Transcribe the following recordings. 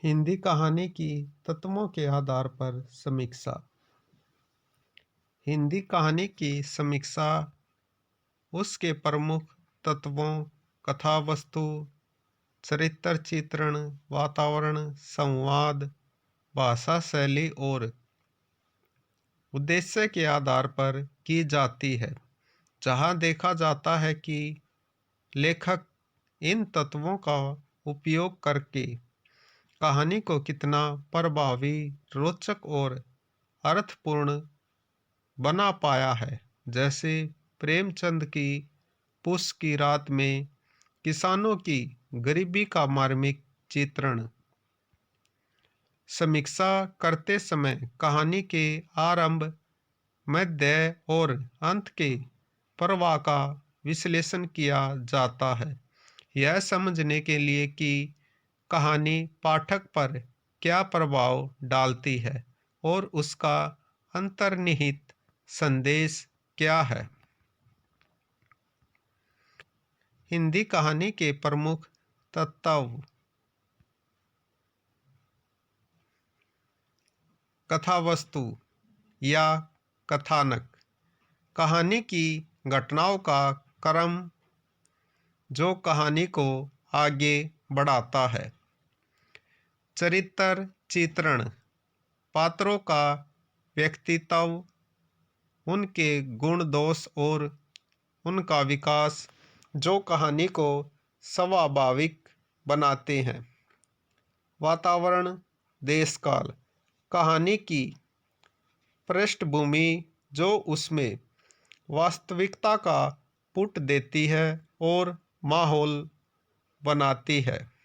हिंदी कहानी की तत्वों के आधार पर समीक्षा। हिंदी कहानी की समीक्षा उसके प्रमुख तत्वों, कथा वस्तु, चरित्र चित्रण, वातावरण, संवाद, भाषा शैली और उद्देश्य के आधार पर की जाती है, जहां देखा जाता है कि लेखक इन तत्वों का उपयोग करके कहानी को कितना प्रभावी, रोचक और अर्थपूर्ण बना पाया है। जैसे प्रेमचंद की पुस की रात में किसानों की गरीबी का मार्मिक चित्रण। समीक्षा करते समय कहानी के आरंभ, मध्य और अंत के प्रवाह का विश्लेषण किया जाता है, यह समझने के लिए कि कहानी पाठक पर क्या प्रभाव डालती है और उसका अंतर्निहित संदेश क्या है। हिंदी कहानी के प्रमुख तत्व। कथावस्तु या कथानक, कहानी की घटनाओं का क्रम जो कहानी को आगे बढ़ाता है। चरित्र चित्रण, पात्रों का व्यक्तित्व, उनके गुण दोष और उनका विकास जो कहानी को स्वाभाविक बनाते हैं। वातावरण देश काल, कहानी की पृष्ठभूमि जो उसमें वास्तविकता का पुट देती है और माहौल बनाती है।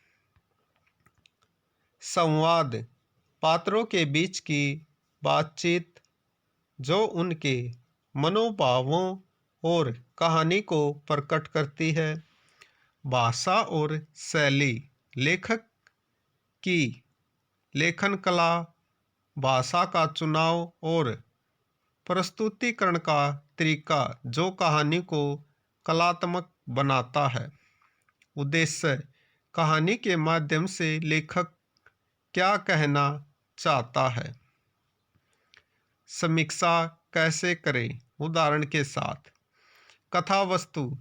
संवाद, पात्रों के बीच की बातचीत जो उनके मनोभावों और कहानी को प्रकट करती है। भाषा और शैली, लेखक की लेखन कला, भाषा का चुनाव और प्रस्तुतिकरण का तरीका जो कहानी को कलात्मक बनाता है। उद्देश्य, कहानी के माध्यम से लेखक क्या कहना चाहता है। समीक्षा कैसे करें, उदाहरण के साथ। कथा वस्तु,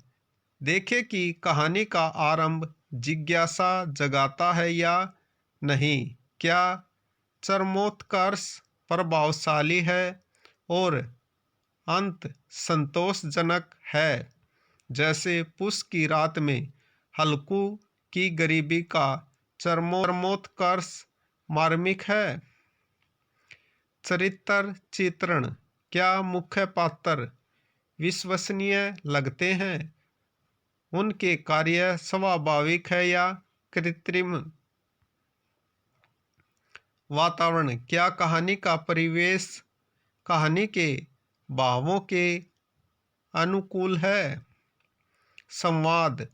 देखें कि कहानी का आरंभ जिज्ञासा जगाता है या नहीं, क्या चरमोत्कर्ष प्रभावशाली है और अंत संतोषजनक है। जैसे पुस की रात में हल्कू की गरीबी का चरमोत्कर्ष मार्मिक है। चरित्र चित्रण, क्या मुख्य पात्र विश्वसनीय लगते हैं, उनके कार्य स्वाभाविक है या कृत्रिम। वातावरण, क्या कहानी का परिवेश कहानी के भावों के अनुकूल है। संवाद,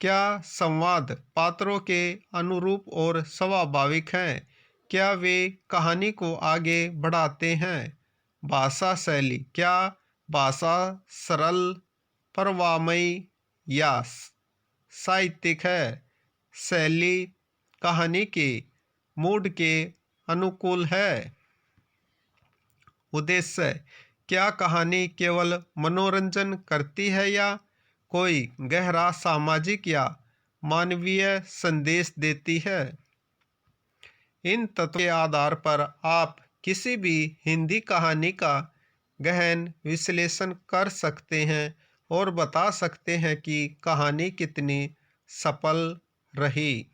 क्या संवाद पात्रों के अनुरूप और स्वाभाविक हैं, क्या वे कहानी को आगे बढ़ाते हैं। भाषा शैली, क्या भाषा सरल, प्रवाहमयी या साहित्यिक है। शैली कहानी के मूड के अनुकूल है। उद्देश्य, क्या कहानी केवल मनोरंजन करती है या कोई गहरा सामाजिक या मानवीय संदेश देती है। इन तत्वों के आधार पर आप किसी भी हिंदी कहानी का गहन विश्लेषण कर सकते हैं और बता सकते हैं कि कहानी कितनी सफल रही।